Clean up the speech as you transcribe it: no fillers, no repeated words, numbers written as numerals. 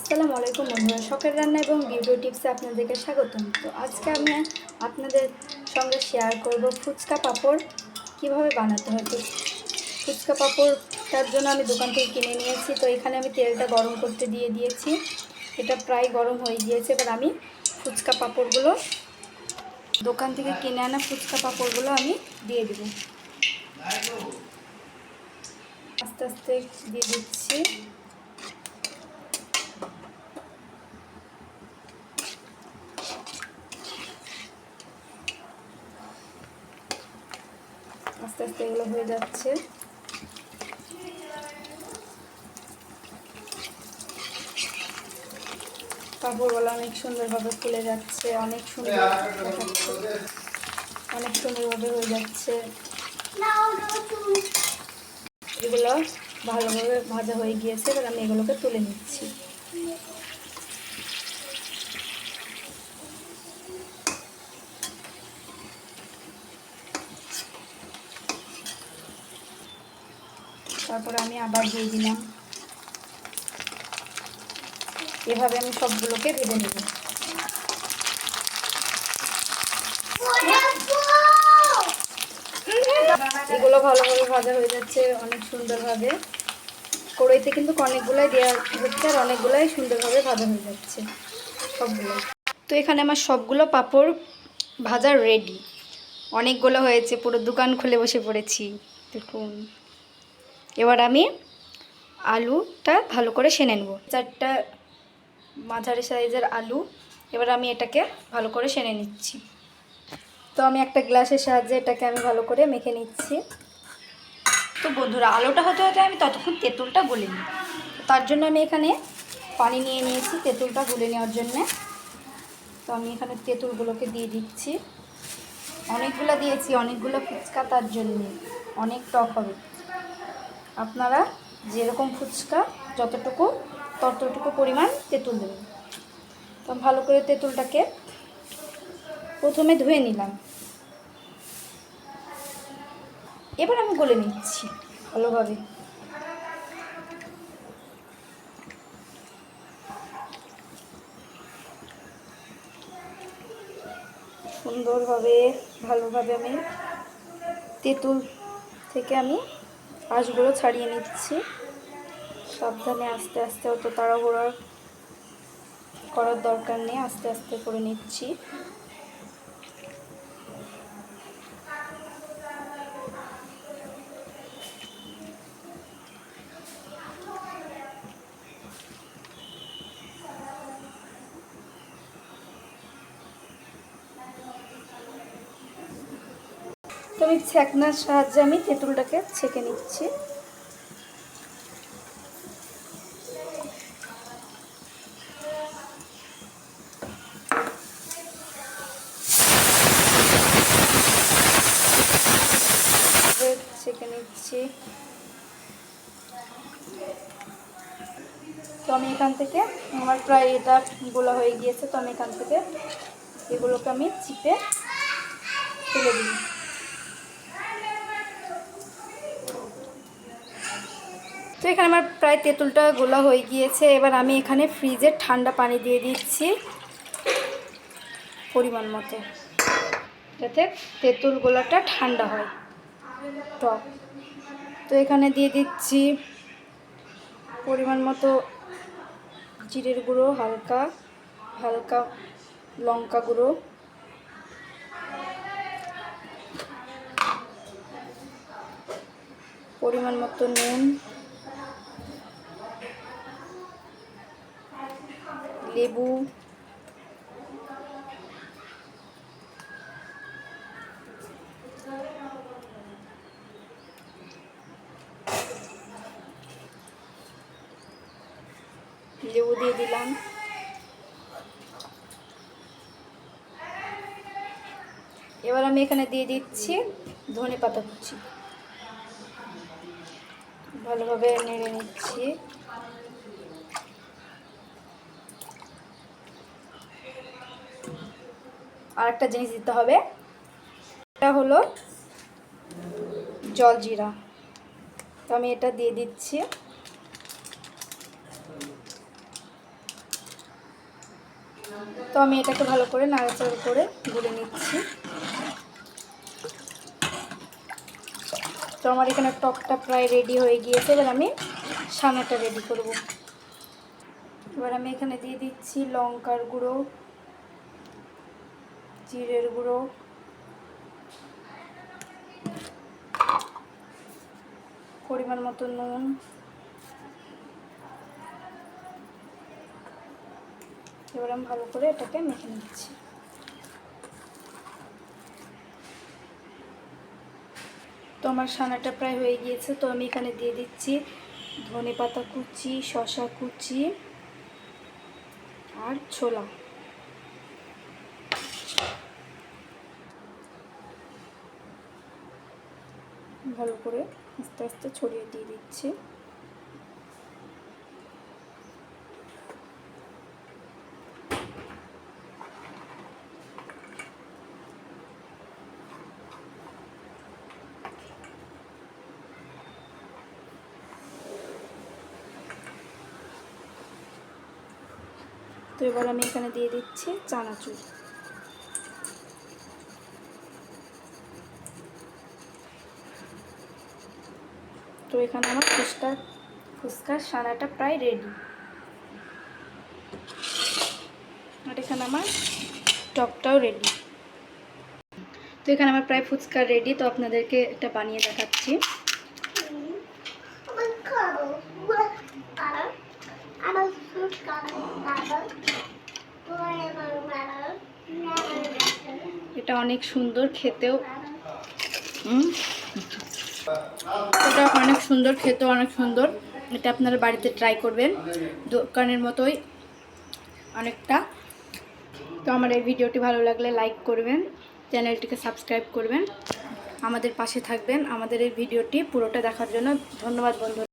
আসসালামু আলাইকুম বন্ধুরা, শখের রান্না এবং ভিডিও টিপসে আপনাদেরকে স্বাগতম। তো আজকে আমি আপনাদের সঙ্গে শেয়ার করব ফুচকা পাঁপড় কীভাবে বানাতে হয়। তো ফুচকা পাঁপড়টার জন্য আমি দোকান থেকে কিনে নিয়েছি। তো এখানে আমি তেলটা গরম করতে দিয়ে দিয়েছি, এটা প্রায় গরম হয়ে গিয়েছে। এবার আমি ফুচকা পাঁপড়গুলো, দোকান থেকে কিনে আনা ফুচকা পাঁপড়গুলো আমি দিয়ে দেব। আস্তে আস্তে দিয়ে দিচ্ছি। আস্তে আস্তে এগুলো হয়ে যাচ্ছে। পাঁপড়গুলো অনেক সুন্দরভাবে ফুলে যাচ্ছে, অনেক সুন্দর দেখাচ্ছে, অনেক সুন্দরভাবে হয়ে যাচ্ছে। এগুলো ভালোভাবে ভাজা হয়ে গিয়েছে, এবার আমি এগুলোকে তুলে নিচ্ছি। তারপরে আমি আবার দিয়ে দিলাম। এভাবে আমি সবগুলোকে ভেজে নেব। এগুলো ভালোভাবে ভাজা হয়ে যাচ্ছে অনেক সুন্দরভাবে। কড়াইতে কিন্তু অনেকগুলাই দেওয়া হচ্ছে আর অনেকগুলাই সুন্দরভাবে ভাজা হয়ে যাচ্ছে সবগুলো। তো এখানে আমার সবগুলো পাঁপড় ভাজা রেডি। অনেকগুলো হয়েছে, পুরো দোকান খুলে বসে পড়েছি দেখুন। এবার আমি আলুটা ভালো করে সেনে নেব। 4টা মাঝারি সাইজের আলু। এবার আমি এটাকে ভালো করে সেনে নিচ্ছি। তো আমি একটা গ্লাসের সাহায্যে এটাকে আমি ভালো করে মেখে নিচ্ছি। তো বন্ধুরা, আলুটা হতে হতে আমি ততক্ষণ তেঁতুলটা গুলে নিই। তার জন্য আমি এখানে পানি নিয়ে নিয়েছি তেঁতুলটা গুলে নেওয়ার জন্যে। তো আমি এখানে তেঁতুলগুলোকে দিয়ে দিচ্ছি। অনেকগুলো দিয়েছি, অনেকগুলো ফুচকা, তার জন্যে অনেক টক হবে। আপনারা যেরকম ফুচকা যতটুকু ততটুকু পরিমাণ তেঁতুল দেবেন। তো ভালো করে তেঁতুলটাকে প্রথমে ধুয়ে নিলাম, এবার আমি গলে নিচ্ছি ভালোভাবে। সুন্দরভাবে ভালোভাবে আমি তেঁতুল থেকে আমি আঁশগুলো ছাড়িয়ে নিচ্ছি সাবধানে, আস্তে আস্তে। অত তাড়াহুড়ো করার দরকার নেই, আস্তে আস্তে করে নিচ্ছি। তো আমি ছ্যাঁকনার সাহায্যে আমি তেঁতুলটাকে ছেঁকে নিচ্ছি। ছেঁকে নিচ্ছি। তো আমি এখান থেকে, আমার প্রায় এটা গোলা হয়ে গিয়েছে। তো আমি এখান থেকে এগুলোকে আমি চিপে তুলে দিই। তো এখানে আমার প্রায় তেঁতুলটা গোলা হয়ে গিয়েছে। এবার আমি এখানে ফ্রিজের ঠান্ডা পানি দিয়ে দিচ্ছি পরিমাণ মতো, যাতে তেঁতুল গোলাটা ঠান্ডা হয় টক। তো এখানে দিয়ে দিচ্ছি পরিমাণ মতো জিরের গুঁড়ো, হালকা হালকা লঙ্কা গুঁড়ো, পরিমাণ মতো নুন, লেবু, লেবু দিয়ে দিলাম। এবার আমি এখানে দিয়ে দিচ্ছি ধনেপাতা কুচি, ভালোভাবে নেড়ে নিচ্ছি। আর একটা জিনিস দিতে হবে, এটা হলো জলজিরা। তো আমি এটা দিয়ে দিচ্ছি। তো আমি এটাকে ভালো করে নাড়াচাড়া করে গুলে নিচ্ছি। তো আমার এখানে টকটা প্রায় রেডি হয়ে গিয়েছে। এবার আমি সানাটা রেডি করব। এবার আমি এখানে দিয়ে দিচ্ছি লঙ্কার গুঁড়ো, জিরের গুঁড়ো, পরিমাণ মতো নুন, এবার আমি ভালো করে এটাকে মেখে নিচ্ছি। তো আমার সানাটা প্রায় হয়ে গিয়েছে। তো আমি এখানে দিয়ে দিচ্ছি ধনেপাতা কুচি, শসা কুচি আর ছোলা। ভালো করে আস্তে আস্তে ছড়িয়ে দিয়ে দিচ্ছি। তো এবার আমি এখানে দিয়ে দিচ্ছি চানাচুর। তো এখানে আমার ফুচকার সানাটা প্রায় রেডি। আর এখানে আমার টকটাও রেডি। তো এখানে আমার প্রায় ফুচকা রেডি। তো আপনাদেরকে এটা বানিয়ে দেখাচ্ছি। এটা অনেক সুন্দর খেতেও, এটা অনেক সুন্দর খেতেও অনেক সুন্দর। এটা আপনারা বাড়িতে ট্রাই করবেন, দোকানের মতোই অনেকটা। তো আমার এই ভিডিওটি ভালো লাগলে লাইক করবেন, চ্যানেলটিকে সাবস্ক্রাইব করবেন, আমাদের পাশে থাকবেন। আমাদের এই ভিডিওটি পুরোটা দেখার জন্য ধন্যবাদ বন্ধুরা।